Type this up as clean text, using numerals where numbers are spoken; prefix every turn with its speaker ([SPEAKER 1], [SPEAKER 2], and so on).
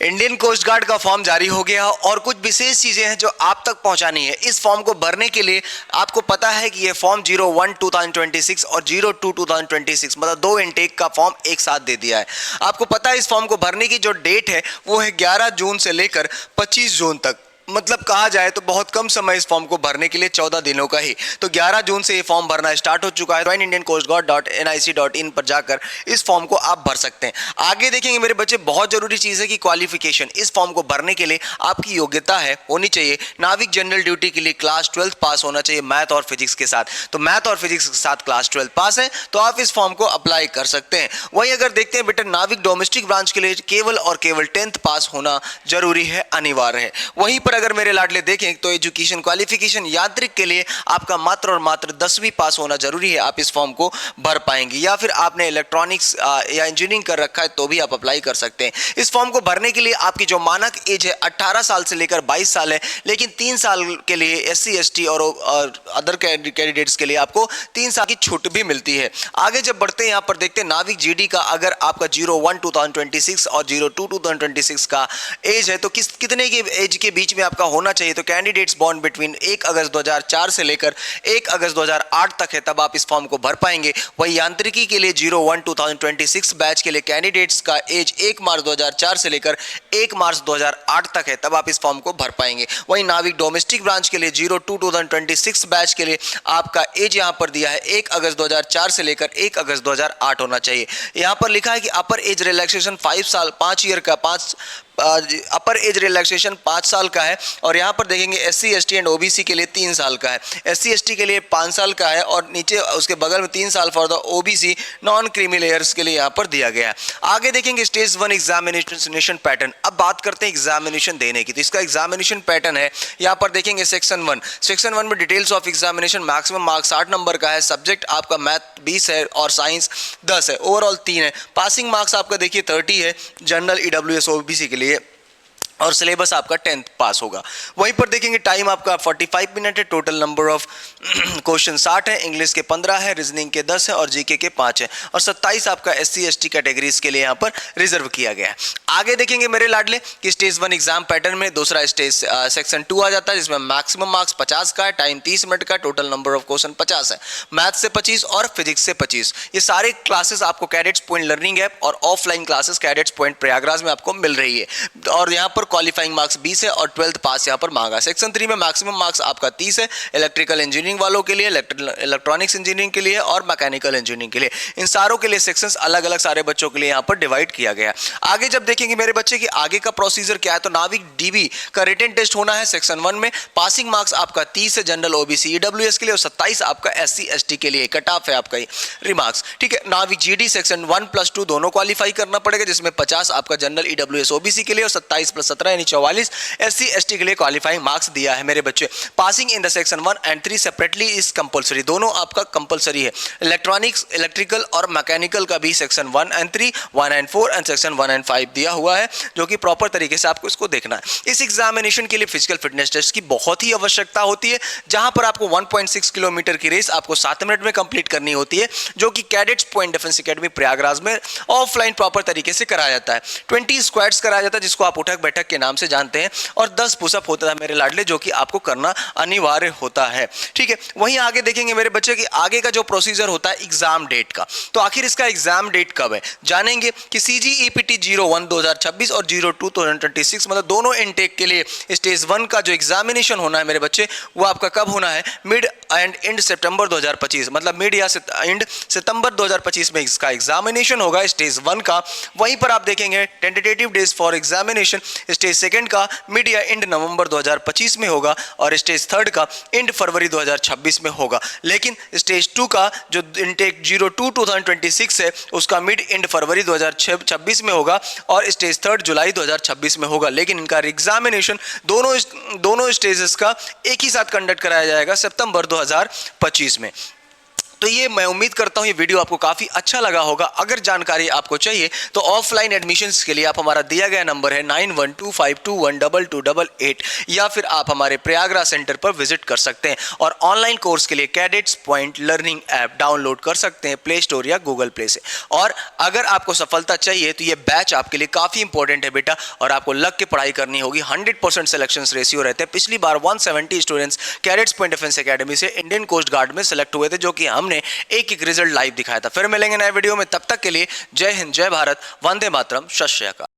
[SPEAKER 1] Indian coast guard का form जारी हो गया और कुछ विशेष चीजें हैं जो आप तक पहुंचानी है। इस फॉर्म को भरने के लिए आपको पता है कि ये फॉर्म 01 2026 और 02 2026 मतलब दो इनटेक का फॉर्म एक साथ दे दिया है। आपको पता है इस फॉर्म को भरने की जो डेट है वो है 11 जून से लेकर 25 जून तक, मतलब कहा जाए तो बहुत कम समय इस फॉर्म को भरने के लिए, 14 दिनों का ही। तो 11 जून से ये फॉर्म भरना स्टार्ट हो चुका है। joinindiancoastguard.nic.in पर जाकर इस फॉर्म को आप भर सकते हैं। आगे देखेंगे मेरे बच्चे, बहुत जरूरी चीज है कि क्वालिफिकेशन। इस फॉर्म को भरने के लिए आपकी योग्यता है होनी चाहिए नाविक जनरल ड्यूटी के लिए क्लास 12 पास होना चाहिए मैथ और फिजिक्स के साथ। तो मैथ और फिजिक्स के साथ क्लास 12 पास है तो आप इस फॉर्म को अप्लाई कर सकते हैं। वहीं अगर देखते हैं बेटा, नाविक डोमेस्टिक ब्रांच के लिए केवल और केवल 10th पास होना जरूरी है, अनिवार्य है। वहीं पर अगर मेरे लाडले देखें तो एजुकेशन क्वालिफिकेशन यांत्रिक के लिए आपका मात्र और मात्र 10वीं पास होना जरूरी है, आप इस फॉर्म को भर पाएंगे। या फिर आपने इलेक्ट्रॉनिक्स या इंजीनियरिंग कर रखा है तो भी आप अप्लाई कर सकते हैं। इस फॉर्म को भरने के लिए आपकी जो मानक एज है 18 साल से लेकर 22 साल है, लेकिन 3 साल के लिए SC ST और अदर कैंडिडेट्स के लिए आपको 3 साल की छूट भी मिलती है। आगे जब बढ़ते हैं यहाँ पर देखते हैं नाविक GD का, अगर आपका 01 2026 और 02 2026 का एज है तो कितने की एज के बीच में आपका होना चाहिए। तो कैंडिडेट्स बॉर्न बिटवीन 1 अगस्त 2004 से लेकर 1 अगस्त 2008 तक है, तब आप इस फॉर्म को भर पाएंगे। वही यांत्रिकी के लिए 01 2026 बैच के लिए कैंडिडेट्स का एज 1 मार्च 2004 से लेकर 1 मार्च 2008 तक है, तब आप इस फॉर्म को भर पाएंगे। वही नाविक डोमेस्टिक ब्रांच के लिए 02 2026 बैच के लिए आपका एज यहां पर दिया है 1 अगस्त 2004 से लेकर 1 अगस्त 2008 होना चाहिए। यहां पर लिखा है कि अपर एज रिलैक्सेशन 5 साल 5 ईयर का अपर एज रिलैक्सेशन 5 साल का है। और यहाँ पर देखेंगे SC ST एंड OBC के लिए 3 साल का है, SC ST के लिए 5 साल का है और नीचे उसके बगल में 3 साल for the OBC non creamy layers के लिए यहाँ पर दिया गया है। आगे देखेंगे स्टेज 1 एग्जामिनेशन पैटर्न। अब बात करते हैं एग्जामिनेशन देने की, तो इसका एग्जामिनेशन पैटर्न है यहाँ पर देखेंगे सेक्शन 1 में details of examination, maximum marks 60 number का है, सब्जेक्ट आपका मैथ 20 है और साइंस 10 है, ओवरऑल 3 है। पासिंग मार्क्स आपका देखिए 30 है जनरल EWS OBC के लिए और सिलेबस आपका 10th पास होगा। वहीं पर देखेंगे टाइम आपका 45 मिनट है, टोटल नंबर ऑफ क्वेश्चन 60 है, इंग्लिश के 15 है, रीजनिंग के 10 है और जीके के 5 है और 27 आपका SC ST कैटेगरीज के लिए यहाँ पर रिजर्व किया गया है। आगे देखेंगे मेरे लाडले कि स्टेज 1 एग्जाम पैटर्न में दूसरा स्टेज सेक्शन 2 आ जाता है, जिसमें मैक्सिमम मार्क्स 50 का है, टाइम 30 मिनट का, टोटल नंबर ऑफ क्वेश्चन 50 है, मैथ से 25 और फिजिक्स से 25। ये सारे क्लासेस आपको कैडेट्स पॉइंट लर्निंग ऐप और offline classes cadets point Prayagraj में आपको मिल रही है और यहाँ पर क्वालिफाइंग मार्क्स 20 है और 12th पास यहाँ पर मांगा। सेक्शन 3 में मैक्सिमम मार्क्स आपका 30 है, इलेक्ट्रिकल इंजीनियरिंग वालों के लिए, इलेक्ट्रॉनिक्स इंजीनियरिंग के लिए और मैकेनिकल इंजीनियरिंग के लिए। इन सारों के लिए सेक्शंस अलग अलग सारे बच्चों के लिए यहाँ पर डिवाइड किया गया। आगे जब देखेंगे मेरे बच्चे कि आगे का प्रोसीजर क्या है, तो नाविक DB का रिटन टेस्ट होना है सेक्शन 1 में, पासिंग मार्क्स आपका 30 है जनरल OBC EWS के लिए और 27 आपका SC ST के लिए, कट ऑफ है आपका रिमार्क्स, ठीक है। नाविक GD सेक्शन 1+2 दोनों क्वालिफाई करना पड़ेगा, जिसमें 50 आपका जनरल EWS OBC के लिए और 27 + 17 यानी 44 SC ST के लिए क्वालिफाइंग मार्क्स दिया है मेरे बच्चे। Passing in the section 1 and 3 separately is compulsory, दोनों आपका कंपलसरी है। इलेक्ट्रॉनिक्स, इलेक्ट्रिकल और मैकेनिकल का भी section 1 and 3, 1 and 4 and section 1 and 5 दिया हुआ है, जो कि प्रॉपर तरीके से आपको इसको देखना है। इस एग्जामिनेशन के लिए फिजिकल फिटनेस टेस्ट की बहुत ही आवश्यकता होती है, जहां पर आपको 1.6 किलोमीटर की रेस आपको 7 मिनट में कंप्लीट करनी होती है, जो कि cadets point defence academy Prayagraj में ऑफलाइन प्रॉपर तरीके से कराया जाता है। 20 स्क्वाट्स कराया जाता है, जिसको आप उठक बैठक के नाम से जानते हैं, और 10 पुशअप होता है मेरे लाडले, जो कि आपको करना अनिवार्य होता है, ठीक है। वहीं आगे देखेंगे मेरे बच्चे कि आगे का जो प्रोसीजर होता है एग्जाम डेट का, तो आखिर इसका एग्जाम डेट कब है जानेंगे कि CGEPT 01 2026 और 02 2026 मतलब दोनों इनटेक के लिए स्टेज 1 का जो एग्जामिनेशन होना है मेरे बच्चे, वो आपका कब होना है, मिड एंड एंड सितंबर 2025, मतलब मिड या एंड सितंबर 2025 में इसका एग्जामिनेशन होगा स्टेज 1 का। वहीं पर आप देखेंगे tentative days for examination stage 2 का मिड या एंड नवंबर 2025 में होगा और स्टेज 3 का एंड फरवरी 2026 में होगा। लेकिन स्टेज 2 का जो इनटेक 02 2026 है उसका मिड एंड फरवरी 2026 में होगा और स्टेज 3 जुलाई 2026 में होगा। लेकिन इनका एग्जामिनेशन दोनों स्टेजेस का एक ही साथ कंडक्ट कराया जाएगा सितंबर 2025 में। तो ये मैं उम्मीद करता हूँ ये वीडियो आपको काफी अच्छा लगा होगा। अगर जानकारी आपको चाहिए तो ऑफलाइन एडमिशन्स के लिए आप हमारा दिया गया नंबर है 9125212288 या फिर आप हमारे प्रयागराज सेंटर पर विजिट कर सकते हैं। और ऑनलाइन कोर्स के लिए cadets point learning app download कर सकते हैं प्ले स्टोर या गूगल प्ले से। और अगर आपको सफलता चाहिए तो ये बैच आपके लिए काफी इंपॉर्टेंट है बेटा, और आपको लग के पढ़ाई करनी होगी। 100% सिलेक्शन रेशियो रहते हैं। पिछली बार 170 students cadets point defence academy से इंडियन कोस्ट गार्ड में सेलेक्ट हुए थे, जो कि हमने एक एक रिजल्ट लाइव दिखाया था। फिर मिलेंगे नए वीडियो में, तब तक के लिए जय हिंद, जय भारत, वंदे मातरम, सत श्री अकाल।